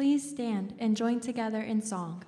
Please stand and join together in song.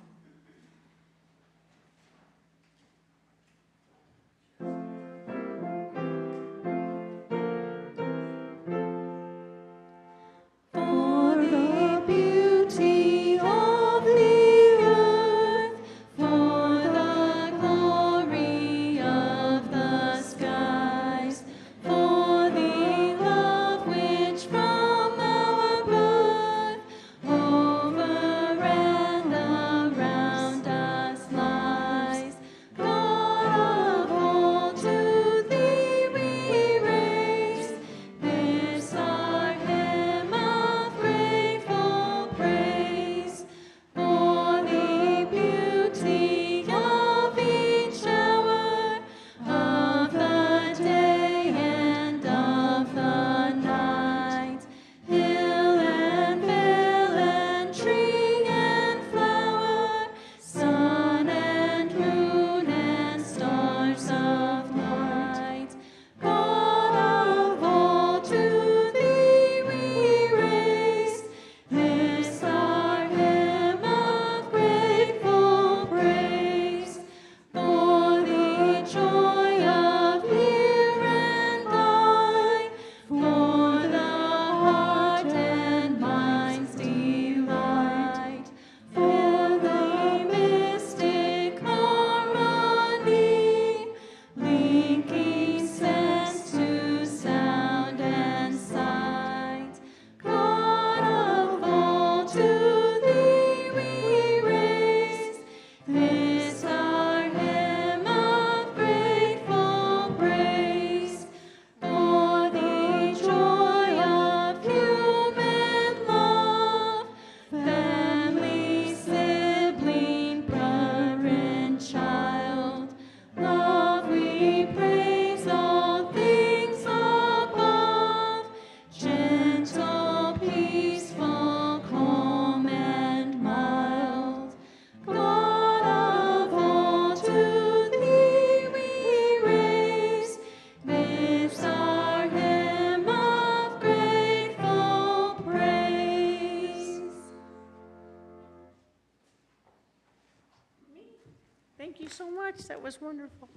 Thank you so much. That was wonderful.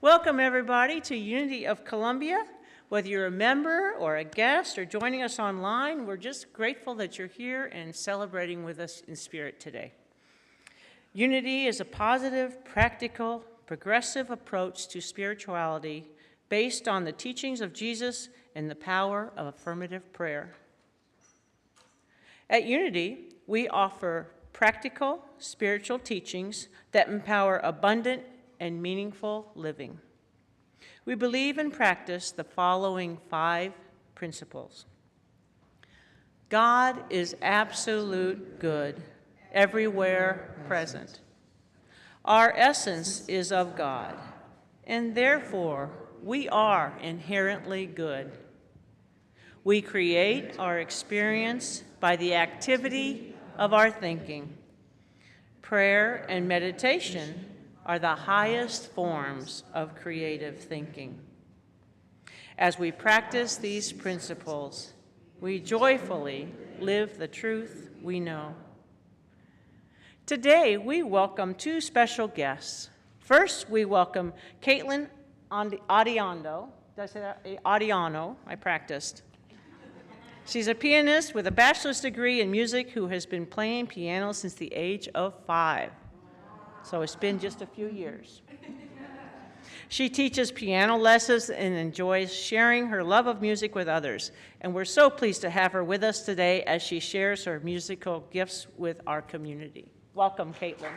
Welcome, everybody, to Unity of Columbia. Whether you're a member or a guest or joining us online, we're just grateful that you're here and celebrating with us in spirit today. Unity is a positive, practical, progressive approach to spirituality based on the teachings of Jesus and the power of affirmative prayer. At Unity, we offer practical spiritual teachings that empower abundant and meaningful living. We believe and practice the following 5 principles. God is absolute good, everywhere present. Our essence is of God, and therefore we are inherently good. We create our experience by the activity of our thinking. Prayer and meditation are the highest forms of creative thinking. As we practice these principles, we joyfully live the truth we know. Today, we welcome 2 special guests. First, we welcome Caitlin Adiano. Did I say that? Adiano, I practiced. She's a pianist with a bachelor's degree in music who has been playing piano since the age of 5. So it's been just a few years. She teaches piano lessons and enjoys sharing her love of music with others. And we're so pleased to have her with us today as she shares her musical gifts with our community. Welcome, Caitlin.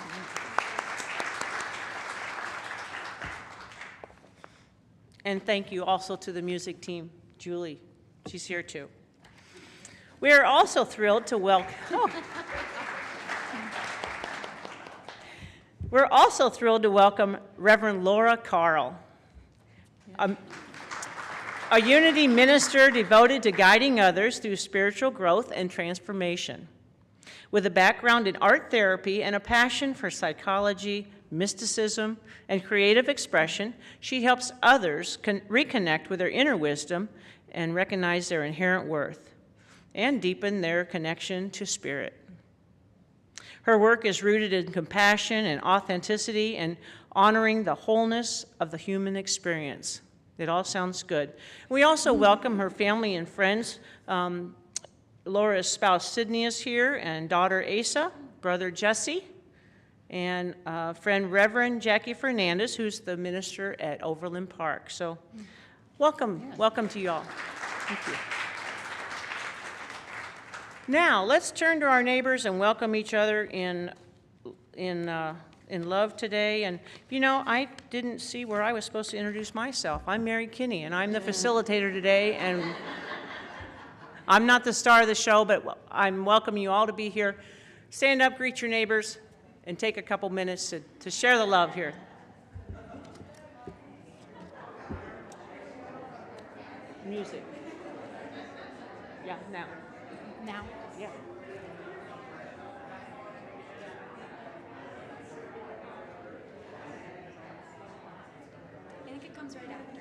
And thank you also to the music team, Julie. She's here too. We are also thrilled to welcome. We're also thrilled to welcome Reverend Laura Carl, a Unity minister devoted to guiding others through spiritual growth and transformation. With a background in art therapy and a passion for psychology, mysticism, and creative expression, she helps others reconnect with their inner wisdom and recognize their inherent worth. and deepen their connection to Spirit. Her work is rooted in compassion and authenticity and honoring the wholeness of the human experience. It all sounds good. We also welcome her family and friends. Laura's spouse Sydney is here, and daughter Asa, brother Jesse, and friend Reverend Jackie Fernandez, who's the minister at Overland Park. So welcome to you all. Thank you. Now, let's turn to our neighbors and welcome each other in love today. And, you know, I didn't see where I was supposed to introduce myself. I'm Mary Kinney, and I'm the facilitator today. And I'm not the star of the show, but I'm welcoming you all to be here. Stand up, greet your neighbors, and take a couple minutes to share the love here. Music. Yeah, now. Now. Yeah. I think it comes right after.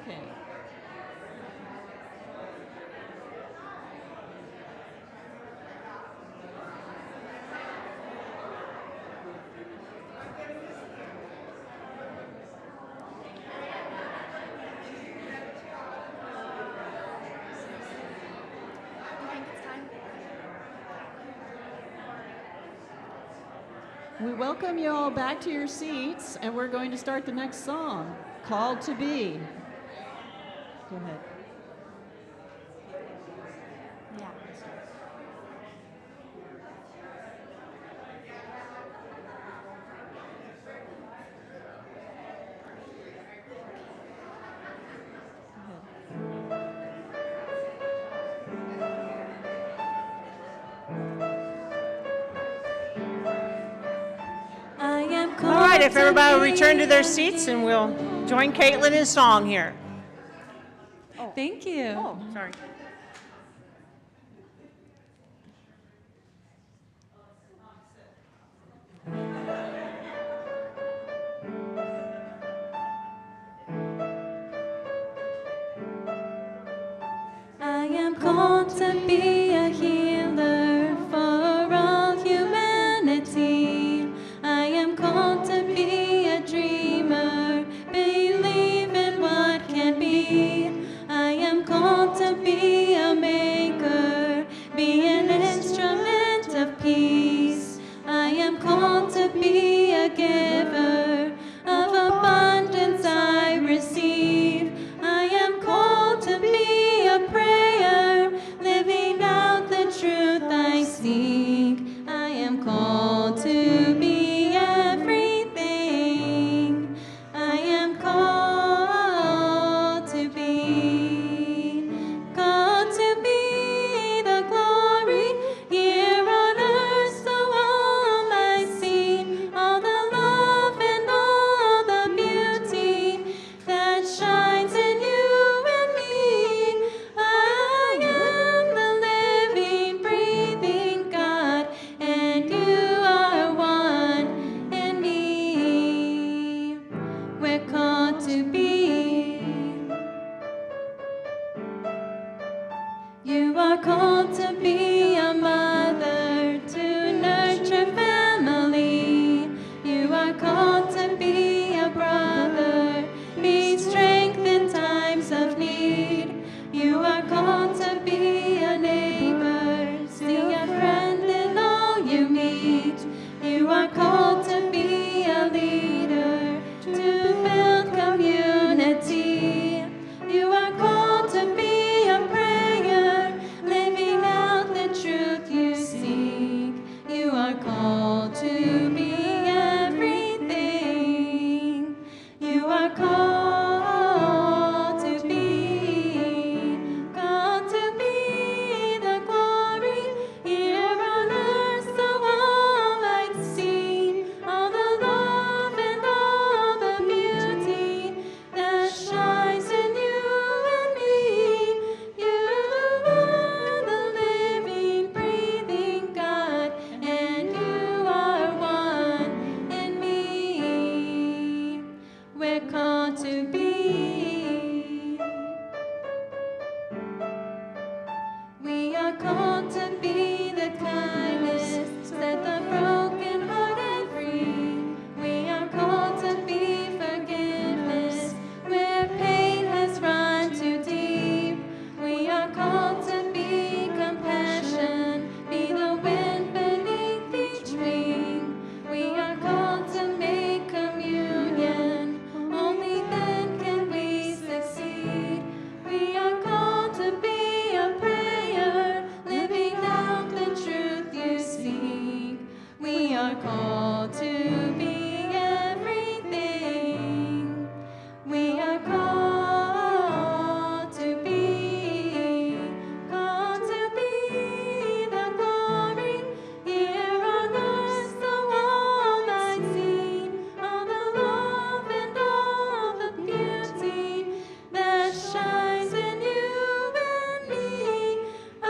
Okay. I think it's time. We welcome you all back to your seats, and we're going to start the next song, Called to Be. Go ahead. Yeah. I am called. All right, if to everybody will be return to their seats, and we'll join Caitlin in song here. Thank you. Oh, sorry. I am called to be a healer for all humanity. I am called to be a dreamer, believe in what can be. I am called to be a maker, be an instrument of peace. I am called to be a giver, of abundance I receive. I am called to be a prayer, living out You are called to be a mother, to nurture family. You are called to be a brother, be strength in times of need. You are called to be a neighbor, see a friend in all you meet. You are called to be a leader, to build community. You are called to be a prayer, living out the truth you seek. You are called to be everything. You are called to be the glory here on earth, so all might see all the love and all the beauty that shines in you and me. You're the one, the living, breathing God, and you are one in me. We're called to be. We are called to be the kindness, set the broken-hearted free. We are called to be forgiveness, where pain has run too deep. We are called to be compassion, be the wind beneath each wing. We are called to make communion, only then can we succeed. We are called to be a prayer, living out the truth you seek. We are called to be everything. We are called to be the glory here on earth, so all might see all the love and all the beauty that shines in you and me. I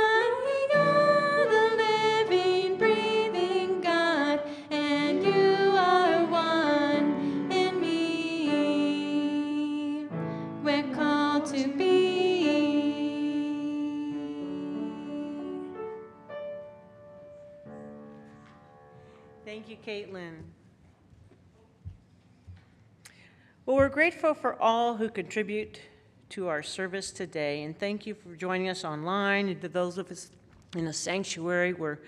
are the living, breathing God, and you are one in me. We're called to be. Thank you, Caitlin. Well, we're grateful for all who contribute to our service today, and thank you for joining us online, and to those of us in the sanctuary. We're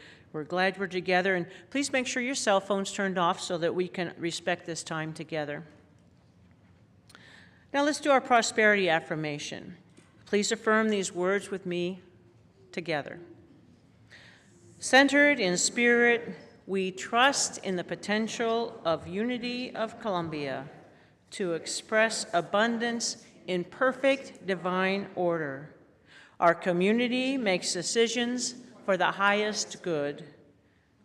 glad we're together, and please make sure your cell phone's turned off so that we can respect this time together. Now let's do our prosperity affirmation. Please affirm these words with me together. Centered in spirit, we trust in the potential of unity of Columbia to express abundance in perfect divine order. Our community makes decisions for the highest good.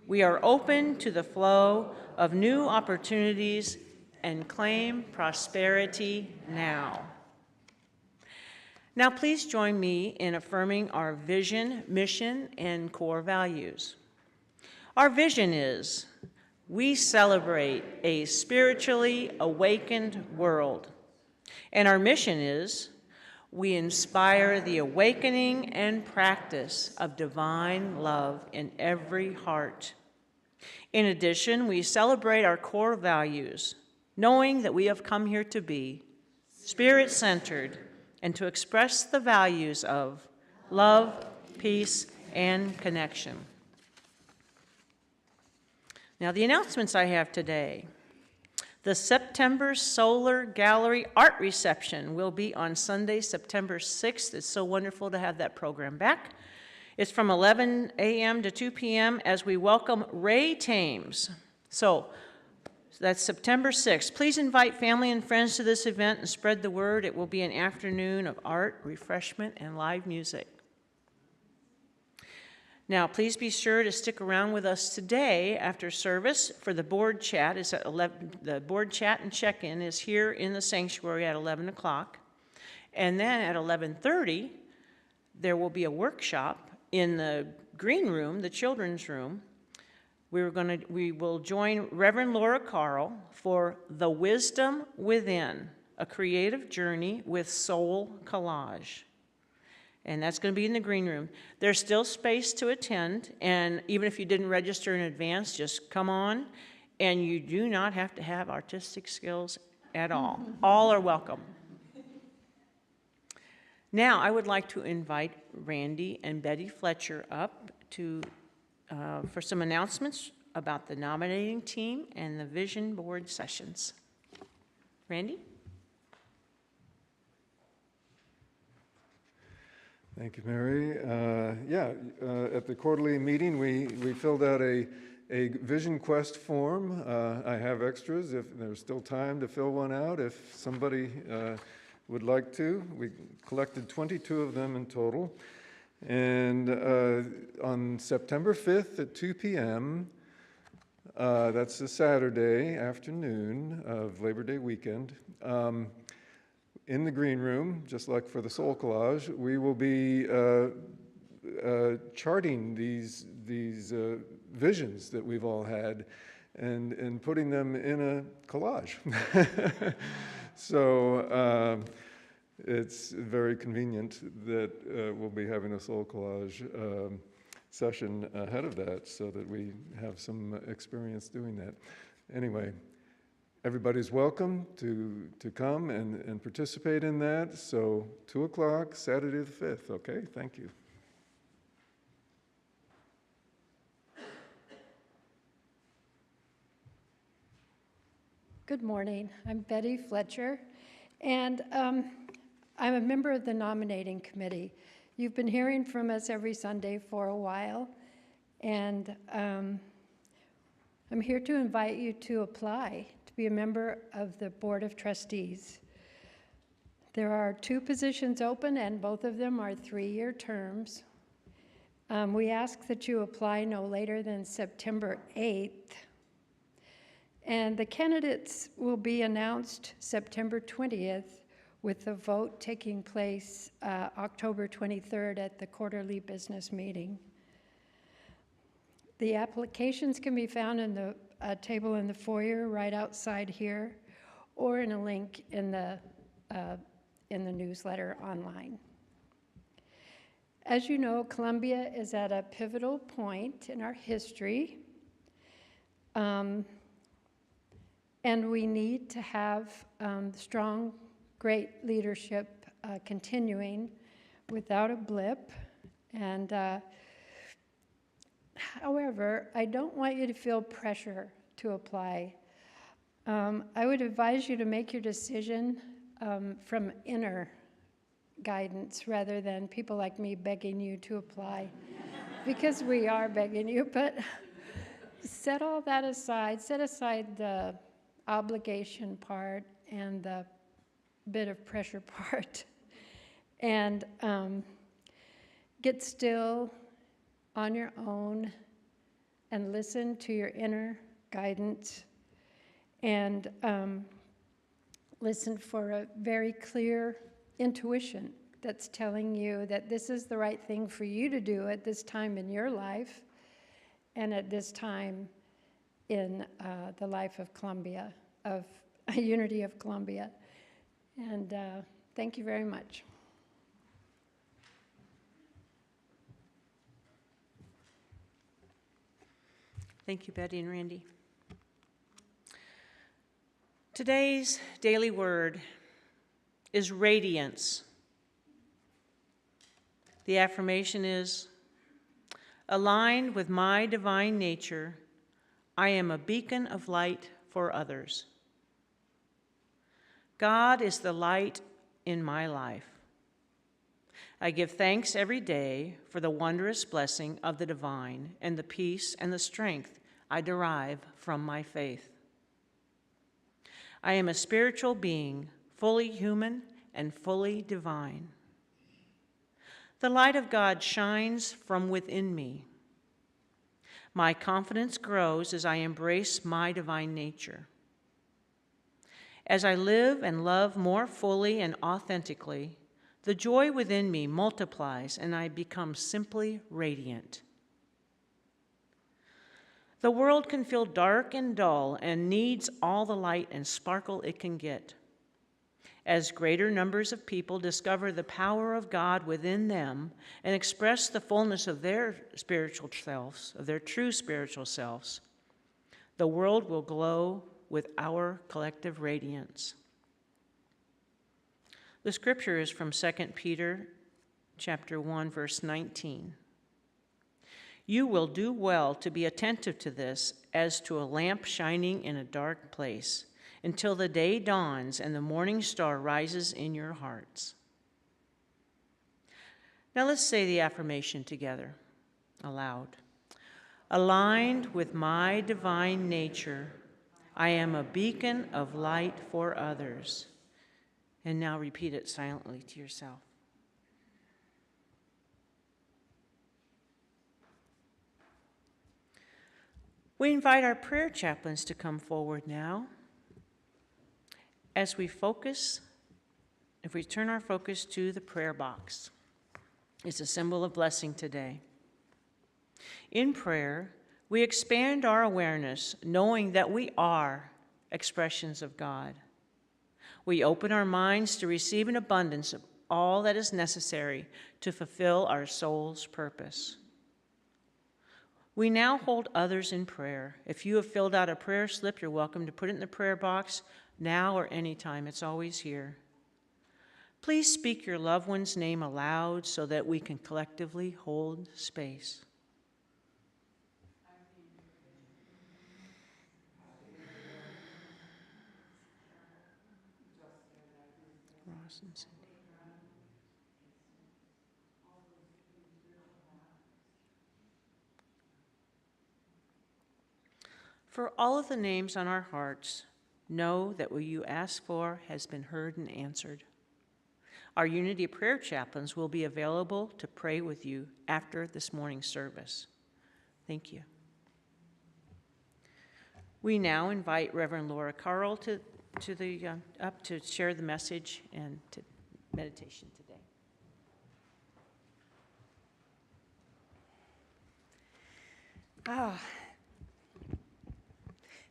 We are open to the flow of new opportunities and claim prosperity now. Now please join me in affirming our vision, mission, and core values. Our vision is, we celebrate a spiritually awakened world. And our mission is, we inspire the awakening and practice of divine love in every heart. In addition, we celebrate our core values, knowing that we have come here to be spirit-centered and to express the values of love, peace, and connection. Now, the announcements I have today. The September Solar Gallery Art Reception will be on Sunday, September 6th. It's so wonderful to have that program back. It's from 11 a.m. to 2 p.m. as we welcome Ray Thames. So that's September 6th. Please invite family and friends to this event and spread the word. It will be an afternoon of art, refreshment, and live music. Now, please be sure to stick around with us today after service for the board chat. It's at 11, the board chat and check-in is here in the sanctuary at 11 o'clock. And then at 11:30, there will be a workshop in the green room, the children's room. We will join Reverend Laura Carl for The Wisdom Within, a creative journey with soul collage. And that's going to be in the green room. There's still space to attend, and even if you didn't register in advance, just come on. And you do not have to have artistic skills at all. All are welcome. Now, I would like to invite Randy and Betty Fletcher up for some announcements about the nominating team and the vision board sessions. Randy? Thank you, Mary. At the quarterly meeting, we filled out a Vision Quest form. I have extras if there's still time to fill one out if somebody would like to. We collected 22 of them in total. And on September 5th at 2 p.m., that's a Saturday afternoon of Labor Day weekend, in the green room, just like for the Soul Collage, we will be charting these visions that we've all had and putting them in a collage. So it's very convenient that we'll be having a Soul Collage session ahead of that so that we have some experience doing that. Anyway, everybody's welcome to come and participate in that. So 2 o'clock, Saturday the 5th, okay? Thank you. Good morning. I'm Betty Fletcher, and I'm a member of the nominating committee. You've been hearing from us every Sunday for a while, and I'm here to invite you to apply to be a member of the Board of Trustees. There are 2 positions open, and both of them are 3-year terms. We ask that you apply no later than September 8th. And the candidates will be announced September 20th, with the vote taking place October 23rd at the quarterly business meeting. The applications can be found in the table in the foyer right outside here, or in a link in the newsletter online. As you know, Columbia is at a pivotal point in our history. And we need to have strong, great leadership continuing without a blip. And however, I don't want you to feel pressure to apply. I would advise you to make your decision from inner guidance rather than people like me begging you to apply, because we are begging you, but set all that aside, set aside the obligation part and the bit of pressure part, and get still on your own and listen to your inner guidance, and listen for a very clear intuition that's telling you that this is the right thing for you to do at this time in your life and at this time in the life of Columbia, of Unity of Columbia. And thank you very much. Thank you, Betty and Randy. Today's daily word is radiance. The affirmation is, aligned with my divine nature, I am a beacon of light for others. God is the light in my life. I give thanks every day for the wondrous blessing of the divine and the peace and the strength I derive from my faith. I am a spiritual being, fully human and fully divine. The light of God shines from within me. My confidence grows as I embrace my divine nature. As I live and love more fully and authentically, the joy within me multiplies and I become simply radiant. The world can feel dark and dull and needs all the light and sparkle it can get. As greater numbers of people discover the power of God within them and express the fullness of their spiritual selves, of their true spiritual selves, the world will glow with our collective radiance. The scripture is from 2 Peter chapter 1, verse 19. You will do well to be attentive to this as to a lamp shining in a dark place, until the day dawns and the morning star rises in your hearts. Now let's say the affirmation together, aloud. Aligned with my divine nature, I am a beacon of light for others. And now repeat it silently to yourself. We invite our prayer chaplains to come forward now. As we focus, if we turn our focus to the prayer box, it's a symbol of blessing today. In prayer, we expand our awareness, knowing that we are expressions of God. We open our minds to receive an abundance of all that is necessary to fulfill our soul's purpose. We now hold others in prayer. If you have filled out a prayer slip, you're welcome to put it in the prayer box now or anytime. It's always here. Please speak your loved one's name aloud so that we can collectively hold space. Ross and Cindy. For all of the names on our hearts, know that what you ask for has been heard and answered. Our Unity Prayer Chaplains will be available to pray with you after this morning's service. Thank you. We now invite Reverend Laura Carl up to share the message and to meditation today.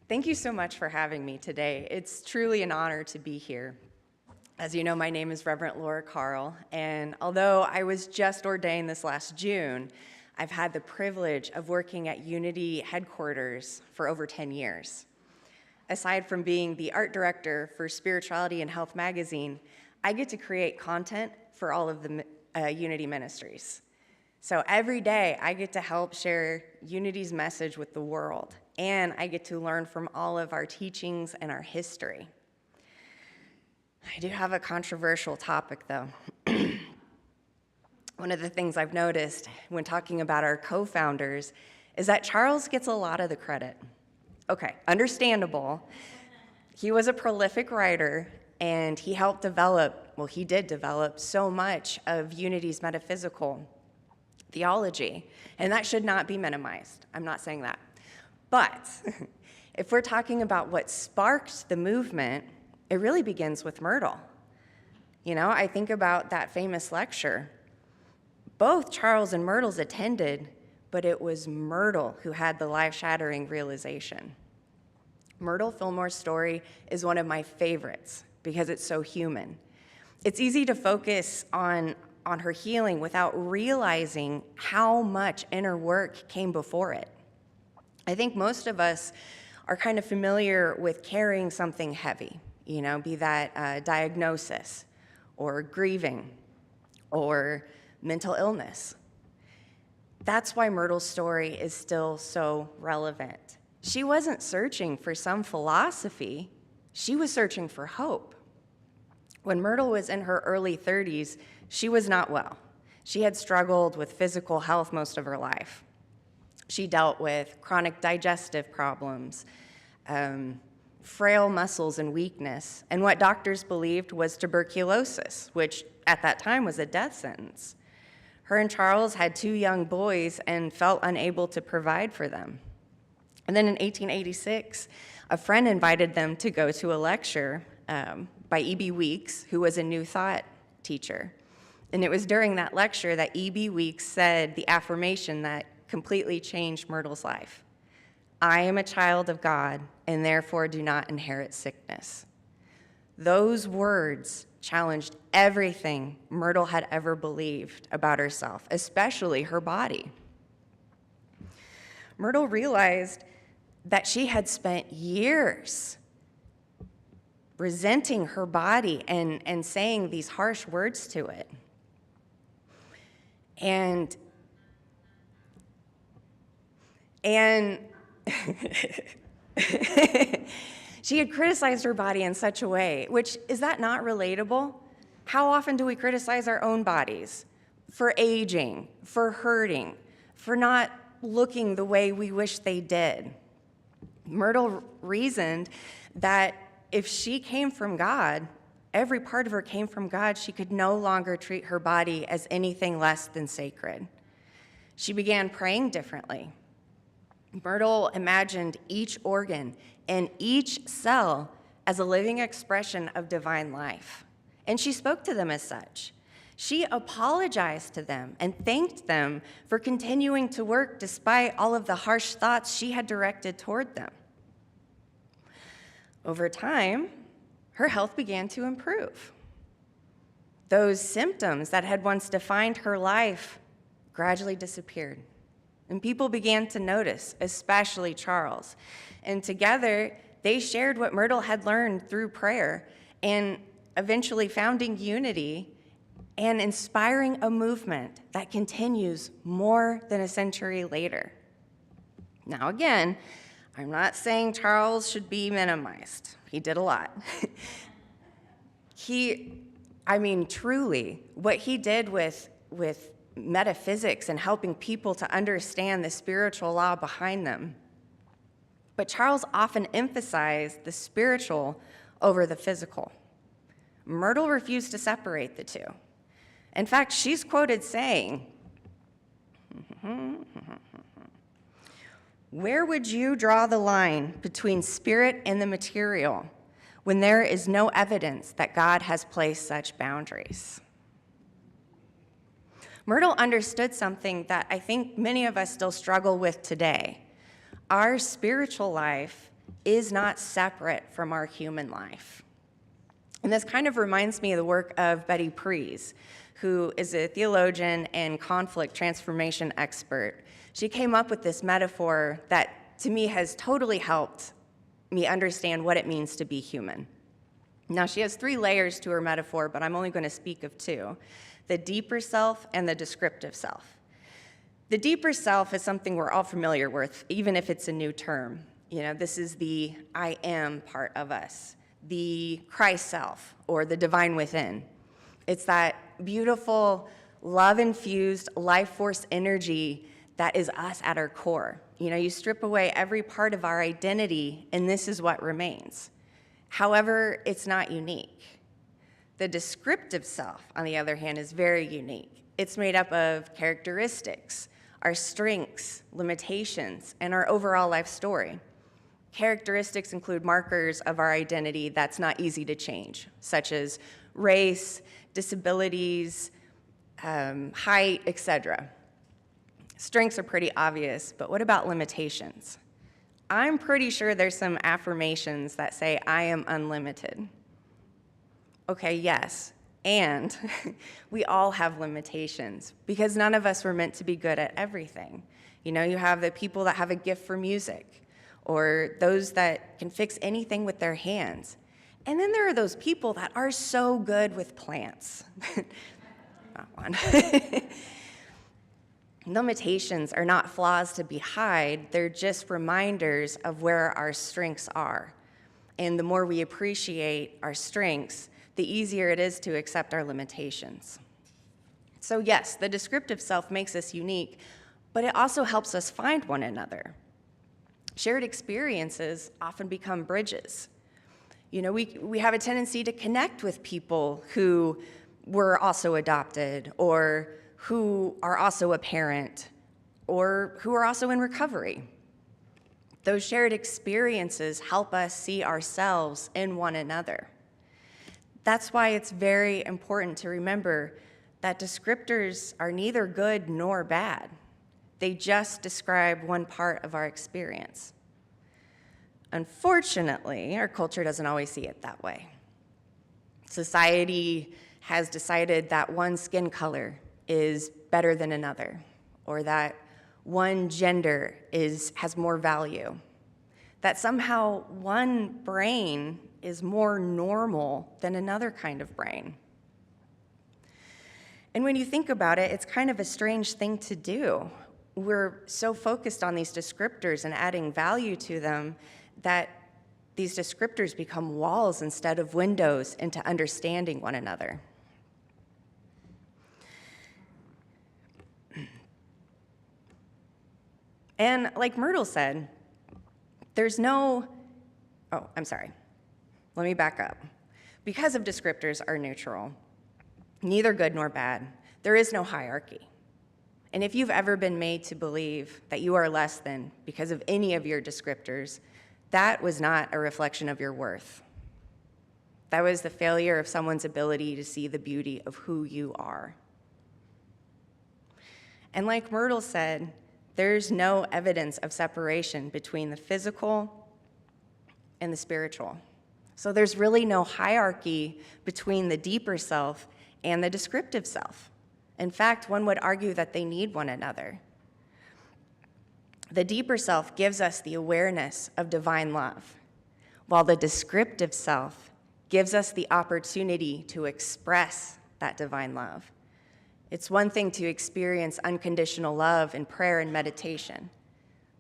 Thank you so much for having me today. It's truly an honor to be here. As you know, my name is Reverend Laura Carl, and although I was just ordained this last June, I've had the privilege of working at Unity headquarters for over 10 years. Aside from being the art director for Spirituality and Health magazine, I get to create content for all of the Unity ministries. So every day, I get to help share Unity's message with the world, and I get to learn from all of our teachings and our history. I do have a controversial topic, though. One of the things I've noticed when talking about our co-founders is that Charles gets a lot of the credit. Okay, understandable. He was a prolific writer, and he did develop so much of Unity's metaphysical theology, and that should not be minimized. I'm not saying that. But if we're talking about what sparked the movement, it really begins with Myrtle. You know, I think about that famous lecture. Both Charles and Myrtle's attended, but it was Myrtle who had the life-shattering realization. Myrtle Fillmore's story is one of my favorites because it's so human. It's easy to focus on her healing without realizing how much inner work came before it. I think most of us are kind of familiar with carrying something heavy, you know, be that diagnosis or grieving or mental illness. That's why Myrtle's story is still so relevant. She wasn't searching for some philosophy, she was searching for hope. When Myrtle was in her early 30s, she was not well. She had struggled with physical health most of her life. She dealt with chronic digestive problems, frail muscles and weakness, and what doctors believed was tuberculosis, which at that time was a death sentence. Her and Charles had 2 young boys and felt unable to provide for them. And then in 1886, a friend invited them to go to a lecture by E.B. Weeks, who was a New Thought teacher. And it was during that lecture that E.B. Weeks said the affirmation that completely changed Myrtle's life. I am a child of God, and therefore do not inherit sickness. Those words challenged everything Myrtle had ever believed about herself, especially her body. Myrtle realized that she had spent years resenting her body and saying these harsh words to it. And she had criticized her body in such a way, which, is that not relatable? How often do we criticize our own bodies for aging, for hurting, for not looking the way we wish they did? Myrtle reasoned that if she came from God, every part of her came from God, she could no longer treat her body as anything less than sacred. She began praying differently. Myrtle imagined each organ and each cell as a living expression of divine life, and she spoke to them as such. She apologized to them and thanked them for continuing to work despite all of the harsh thoughts she had directed toward them. Over time, her health began to improve. Those symptoms that had once defined her life gradually disappeared, and people began to notice, especially Charles. And together, they shared what Myrtle had learned through prayer and eventually founding unity and inspiring a movement that continues more than a century later. Now, again, I'm not saying Charles should be minimized. He did a lot. Truly, what he did with metaphysics and helping people to understand the spiritual law behind them. But Charles often emphasized the spiritual over the physical. Myrtle refused to separate the two. In fact, she's quoted saying, "Where would you draw the line between spirit and the material when there is no evidence that God has placed such boundaries?" Myrtle understood something that I think many of us still struggle with today. Our spiritual life is not separate from our human life. And this kind of reminds me of the work of Betty Prees, who is a theologian and conflict transformation expert. She came up with this metaphor that, to me, has totally helped me understand what it means to be human. Now, she has 3 layers to her metaphor, but I'm only going to speak of 2, the deeper self and the descriptive self. The deeper self is something we're all familiar with, even if it's a new term. This is the I am part of us, the Christ self, or the divine within. It's that beautiful, love-infused, life force energy that is us at our core. You strip away every part of our identity, and this is what remains. However, it's not unique. The descriptive self, on the other hand, is very unique. It's made up of characteristics, our strengths, limitations, and our overall life story. Characteristics include markers of our identity that's not easy to change, such as race, disabilities, height, etc. Strengths are pretty obvious, but what about limitations? I'm pretty sure there's some affirmations that say, I am unlimited. Okay, yes, and we all have limitations because none of us were meant to be good at everything. You have the people that have a gift for music, or those that can fix anything with their hands. And then there are those people that are so good with plants. Not one. Limitations are not flaws to be hid, they're just reminders of where our strengths are. And the more we appreciate our strengths, the easier it is to accept our limitations. So yes, the descriptive self makes us unique, but it also helps us find one another. Shared experiences often become bridges. We have a tendency to connect with people who were also adopted, or who are also a parent, or who are also in recovery. Those shared experiences help us see ourselves in one another. That's why it's very important to remember that descriptors are neither good nor bad. They just describe one part of our experience. Unfortunately, our culture doesn't always see it that way. Society has decided that one skin color is better than another, or that one gender has more value, that somehow one brain is more normal than another kind of brain. And when you think about it, it's kind of a strange thing to do. We're so focused on these descriptors and adding value to them that these descriptors become walls instead of windows into understanding one another. And like Myrtle said, let me back up. Because of descriptors are neutral, neither good nor bad, there is no hierarchy. And if you've ever been made to believe that you are less than because of any of your descriptors, that was not a reflection of your worth. That was the failure of someone's ability to see the beauty of who you are. And like Myrtle said, there's no evidence of separation between the physical and the spiritual. So there's really no hierarchy between the deeper self and the descriptive self. In fact, one would argue that they need one another. The deeper self gives us the awareness of divine love, while the descriptive self gives us the opportunity to express that divine love. It's one thing to experience unconditional love in prayer and meditation,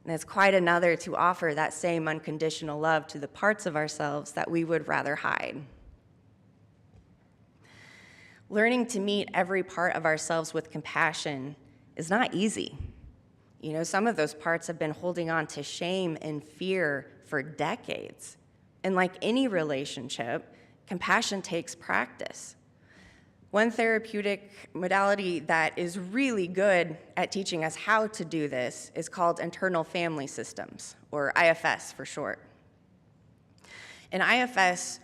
and it's quite another to offer that same unconditional love to the parts of ourselves that we would rather hide. Learning to meet every part of ourselves with compassion is not easy. You know, some of those parts have been holding on to shame and fear for decades. And like any relationship, compassion takes practice. One therapeutic modality that is really good at teaching us how to do this is called internal family systems, or IFS for short. In IFS,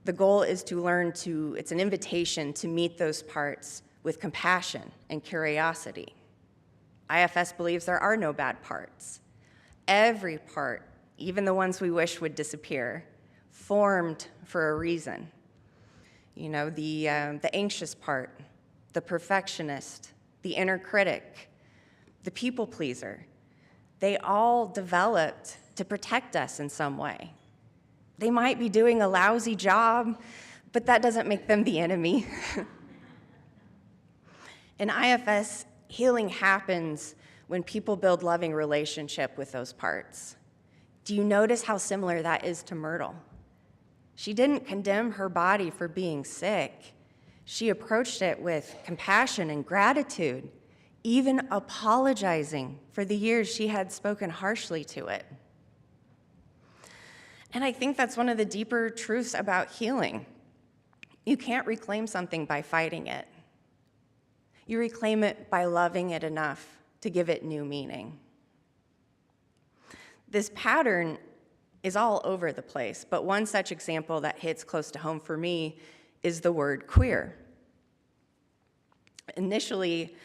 the goal is to it's an invitation to meet those parts with compassion and curiosity. IFS believes there are no bad parts. Every part, even the ones we wish would disappear, formed for a reason. You know, the anxious part, the perfectionist, the inner critic, the people pleaser, they all developed to protect us in some way. They might be doing a lousy job, but that doesn't make them the enemy. In IFS, healing happens when people build loving relationship with those parts. Do you notice how similar that is to Myrtle? She didn't condemn her body for being sick. She approached it with compassion and gratitude, even apologizing for the years she had spoken harshly to it. And I think that's one of the deeper truths about healing. You can't reclaim something by fighting it. You reclaim it by loving it enough to give it new meaning. This pattern is all over the place, but one such example that hits close to home for me is the word queer. Initially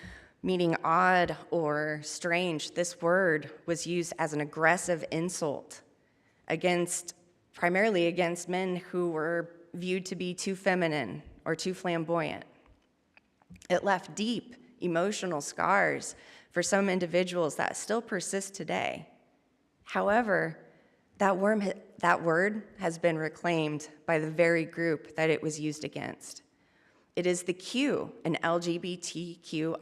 meaning odd or strange, this word was used as an aggressive insult primarily against men who were viewed to be too feminine or too flamboyant. It left deep emotional scars for some individuals that still persist today. However, that word has been reclaimed by the very group that it was used against. It is the Q in LGBTQIA+,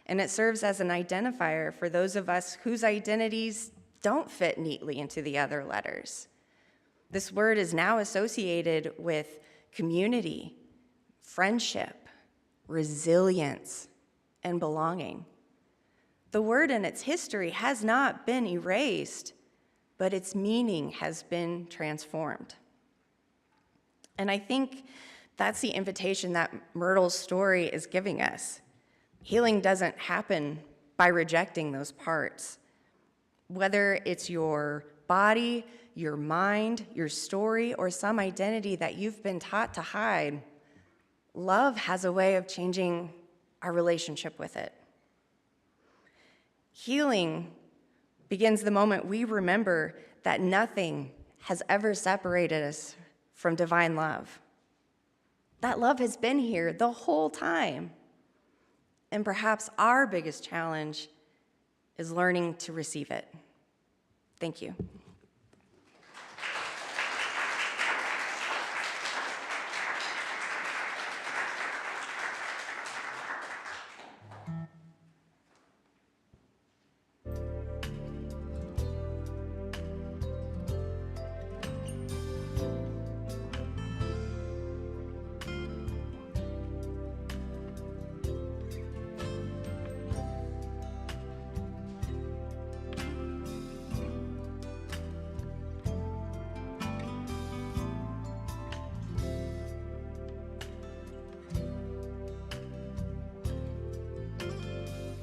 and it serves as an identifier for those of us whose identities don't fit neatly into the other letters. This word is now associated with community, friendship, resilience, and belonging. The word and its history has not been erased, but its meaning has been transformed. And I think that's the invitation that Myrtle's story is giving us. Healing doesn't happen by rejecting those parts. Whether it's your body, your mind, your story, or some identity that you've been taught to hide, love has a way of changing our relationship with it. Healing begins the moment we remember that nothing has ever separated us from divine love. That love has been here the whole time. And perhaps our biggest challenge is learning to receive it. Thank you.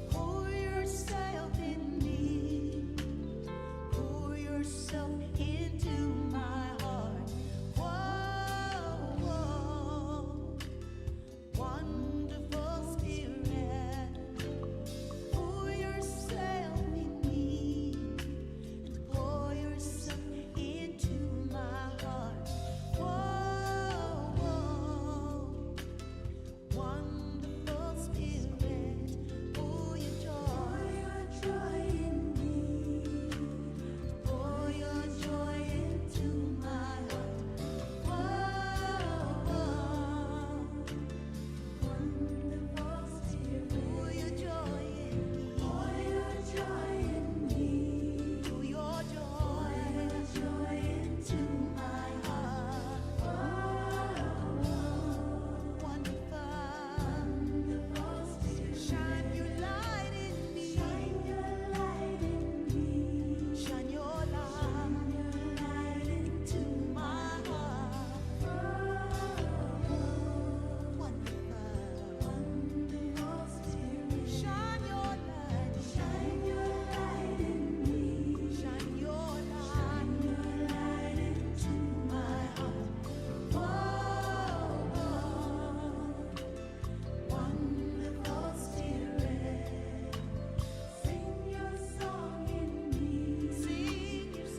Pour yourself in me. Pour yourself into my heart. Whoa, whoa. Wonderful Spirit. Pour yourself in me. And pour yourself into my heart. Whoa, whoa. Wonderful Spirit, pour your joy in me. Pour your joy into my heart. Whoa, wonderful Spirit, pour your joy in me. Pour your joy in me. Pour your joy into my heart. Wonderful Spirit, shine your light in me. Shine your light in me. Shine your light into my heart. Wonderful Spirit, shine your light in me. Shine your light into my heart. Wonderful Spirit, sing your song in me. Sing your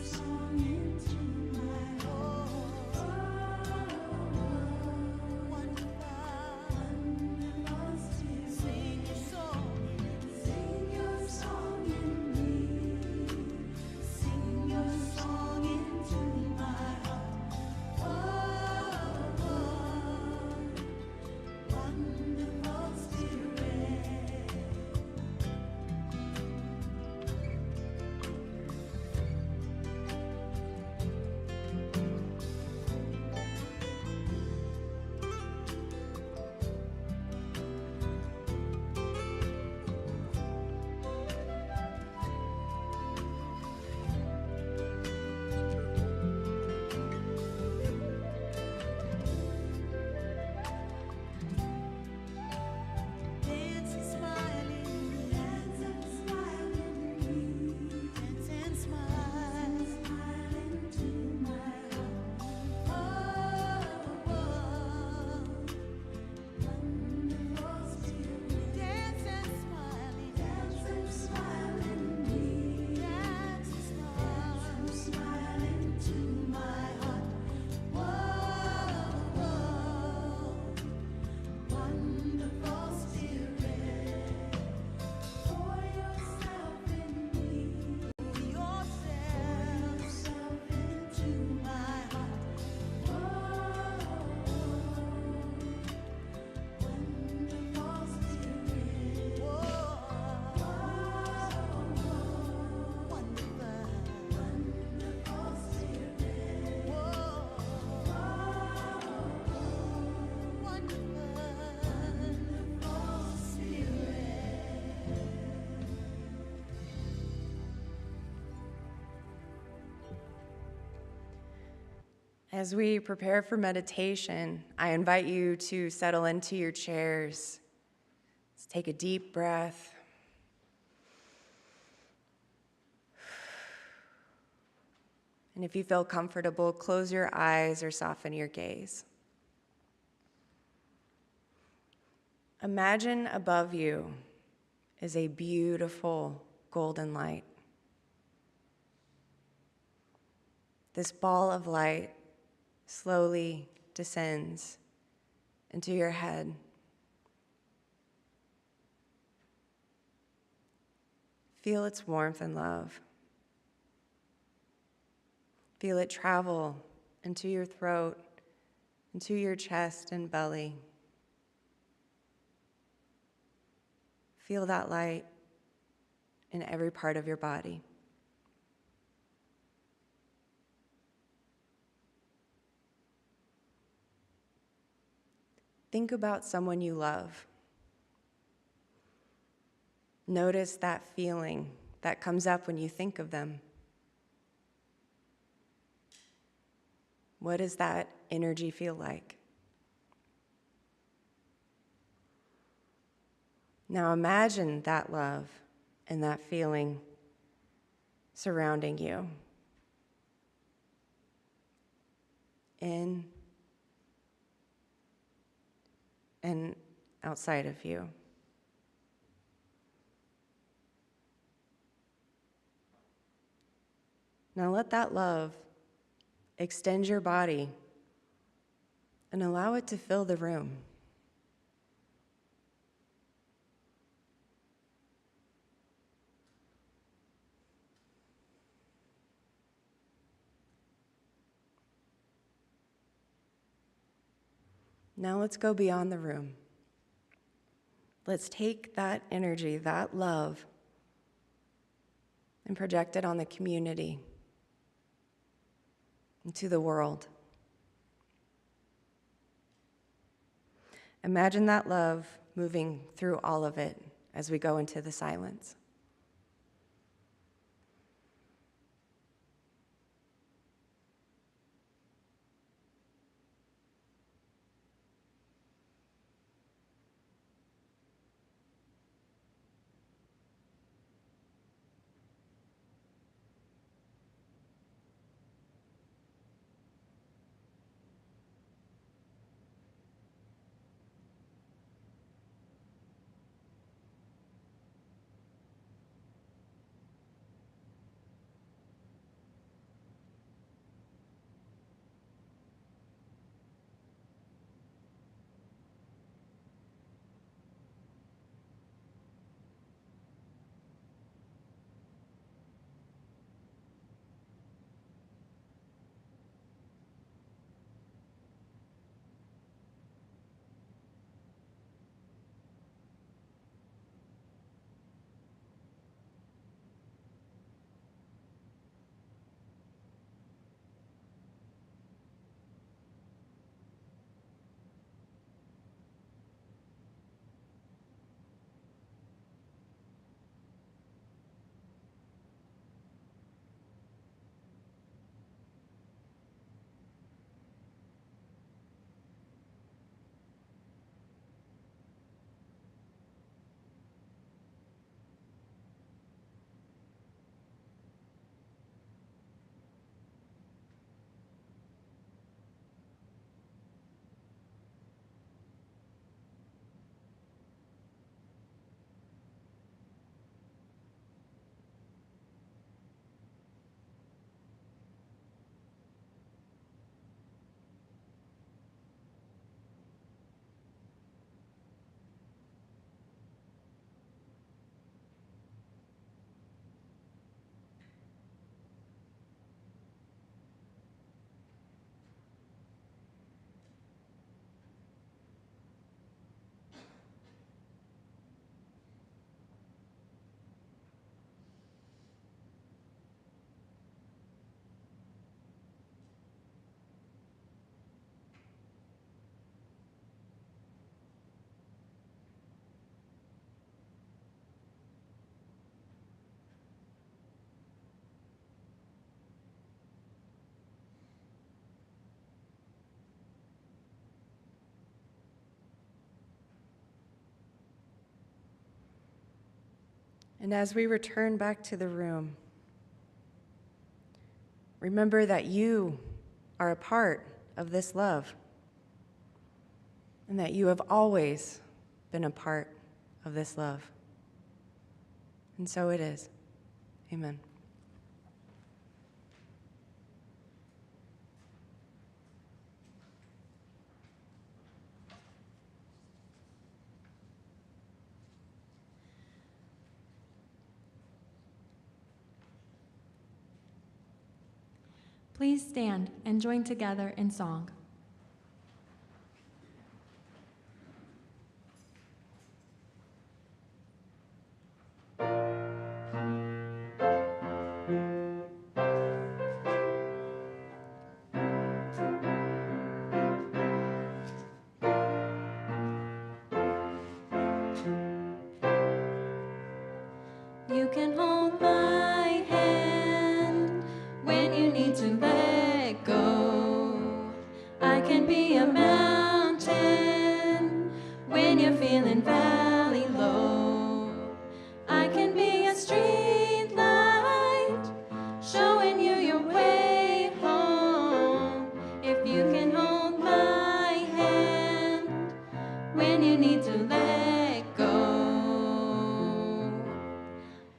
song into my heart. Wonderful Spirit, sing your song in me. Sing your song into my heart. Wonderful Spirit. Dance and smile in me. Dance and smile in me. Dance and smile into my heart. Wonderful Spirit. Dance and smile in me. Dance and smile in me. Dance and smile into my heart. Wonderful Spirit, pour yourself in me. Pour yourself into my heart. Wonderful Spirit, wonderful Spirit, wonderful Spirit. As we prepare for meditation, I invite you to settle into your chairs. Let's take a deep breath. And if you feel comfortable, close your eyes or soften your gaze. Imagine above you is a beautiful golden light. This ball of light slowly descends into your head. Feel its warmth and love. Feel it travel into your throat, into your chest and belly. Feel that light in every part of your body. Think about someone you love. Notice that feeling that comes up when you think of them. What does that energy feel like? Now imagine that love and that feeling surrounding you. In and outside of you. Now let that love extend your body and allow it to fill the room. Now let's go beyond the room. Let's take that energy, that love, and project it on the community, into the world. Imagine that love moving through all of it as we go into the silence. And as we return back to the room, remember that you are a part of this love and that you have always been a part of this love. And so it is. Amen. Please stand and join together in song. You can hold my hand when you need to let go. I can be a mountain when you're feeling valley low. I can be a street light showing you your way home. If you can hold my hand when you need to let go.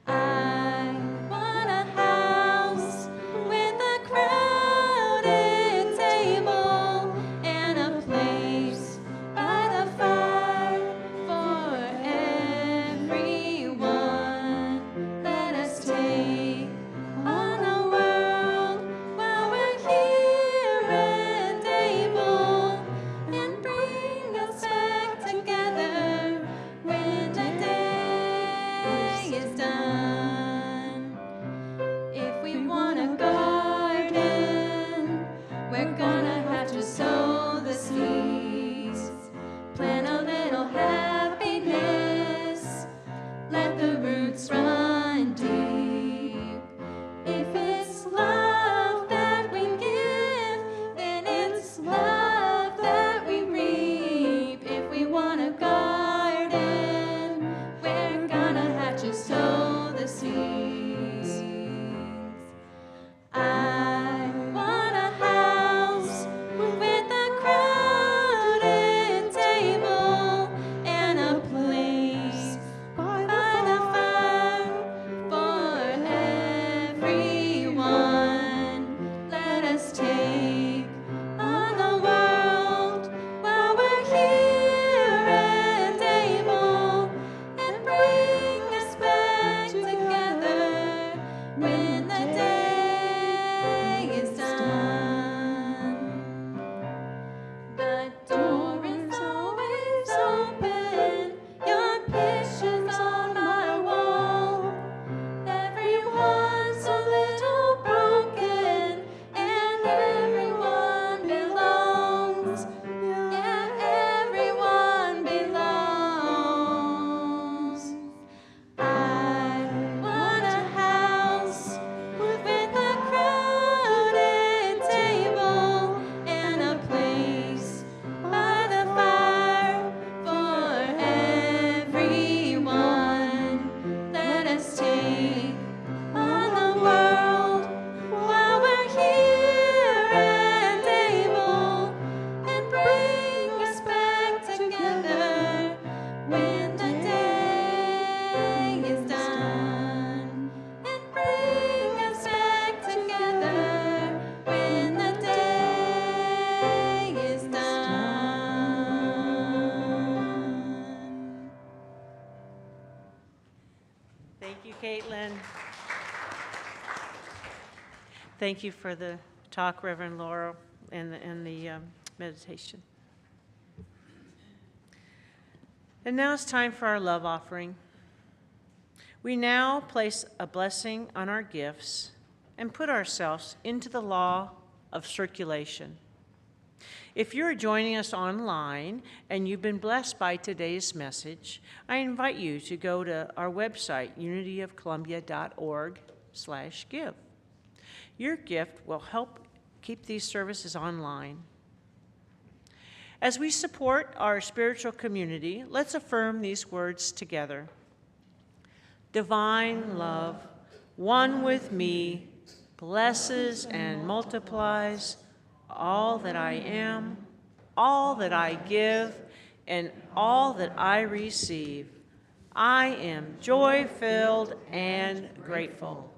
I want a house with a crowded table and a place by the fire for everyone. Let us take on the world while we're here and able, and bring us back together when the day is done. If we want a garden, we're gonna have to sow the seeds, plant a little happiness, let the roots run deep. If it's love that we give, then it's love that we reap. If we want a garden, we're gonna have to sow the seeds. I want a house with a crowded table and a place by the fire for everyone. Let us take on the world while we're here and able, and bring us back together when the day is done. The door is always open, your picture's on my wall. Everyone's a little broken, and everyone belongs. Yeah, everyone belongs. I want a house with a crowded table and a place by the fire for everyone. Let us take on the world while we're here and able, and bring us back together when the day is done. And bring us back together when the day is done. Thank you, Caitlin. Thank you for the talk, Reverend Laura, and the meditation. And now it's time for our love offering. We now place a blessing on our gifts and put ourselves into the law of circulation. If you're joining us online and you've been blessed by today's message, I invite you to go to our website, unityofcolumbia.org/give. Your gift will help keep these services online. As we support our spiritual community, let's affirm these words together. Divine love, one with me, blesses and multiplies all that I am, all that I give, and all that I receive. I am joy-filled and grateful.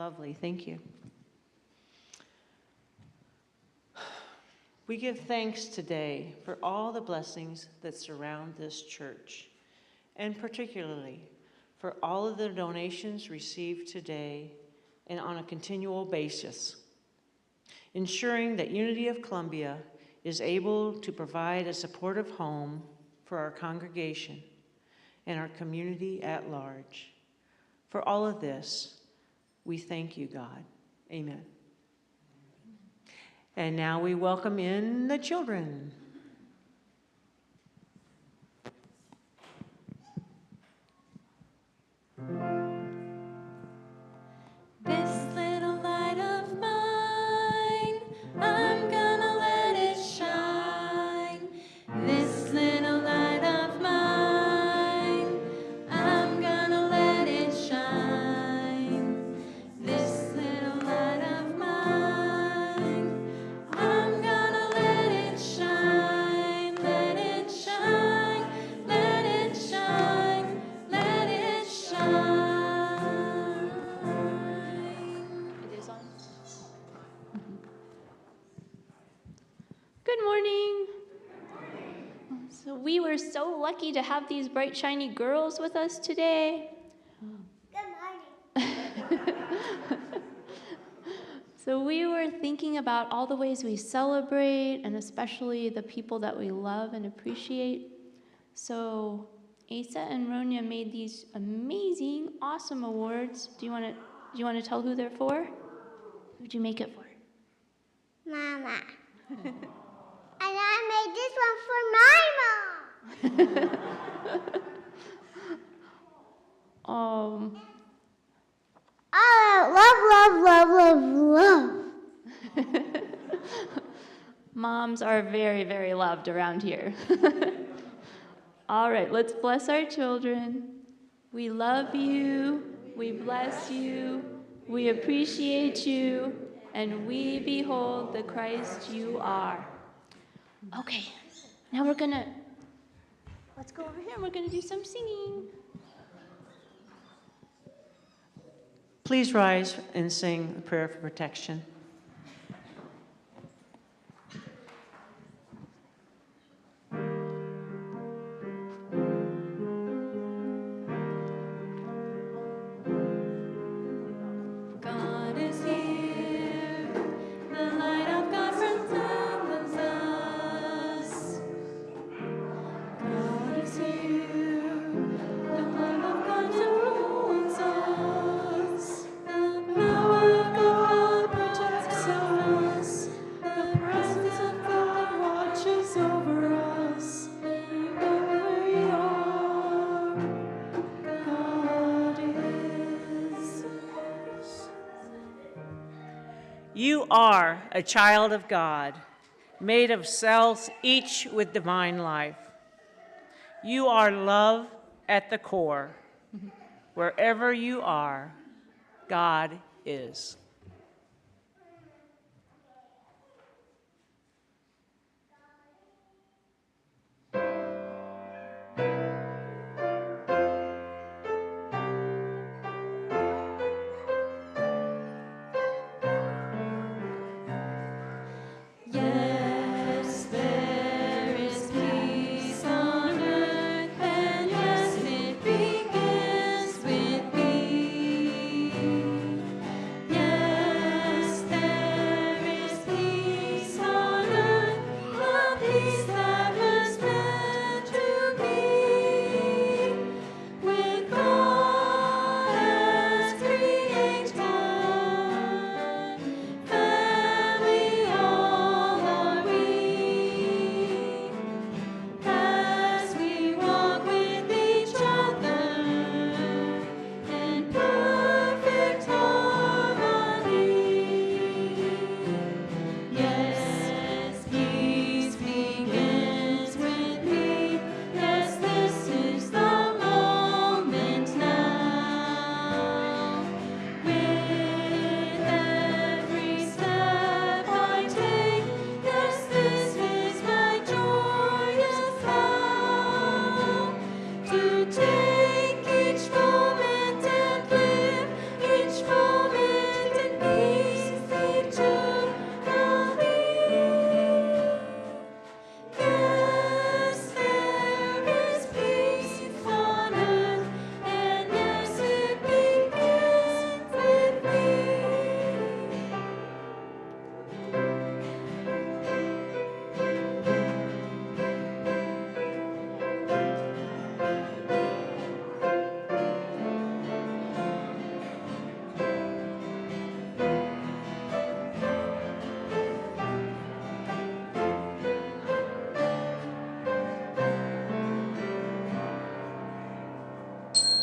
Lovely, thank you. We give thanks today for all the blessings that surround this church, and particularly for all of the donations received today and on a continual basis, ensuring that Unity of Columbia is able to provide a supportive home for our congregation and our community at large. For all of this, we thank you, God. Amen. And now we welcome in the children. This little light of mine, I'm gonna let it shine. This little light of mine, I'm gonna let it shine. This little light of mine, I'm gonna let it shine. Let it shine, let it shine, let it shine. It is on. Good morning. So we were so lucky to have these bright, shiny girls with us today. Good morning. So we were thinking about all the ways we celebrate, and especially the people that we love and appreciate. So Asa and Ronya made these amazing, awesome awards. Do you want to tell who they're for? Who'd you make it for? Mama. And I made this one for my mom. Oh, love. Moms are very, very loved around here. All right, let's bless our children. We love you, we bless you, we appreciate you, and we behold the Christ you are. Okay, now let's go over here and we're gonna do some singing. Please rise and sing a prayer for protection. God is here, the light of God surrounds us. God is here, the light of God surrounds us. The power of God protects us. The presence of God watches over us. Wherever we are, God is. You are a child of God, made of cells each with divine life. You are love at the core. Wherever you are, God is.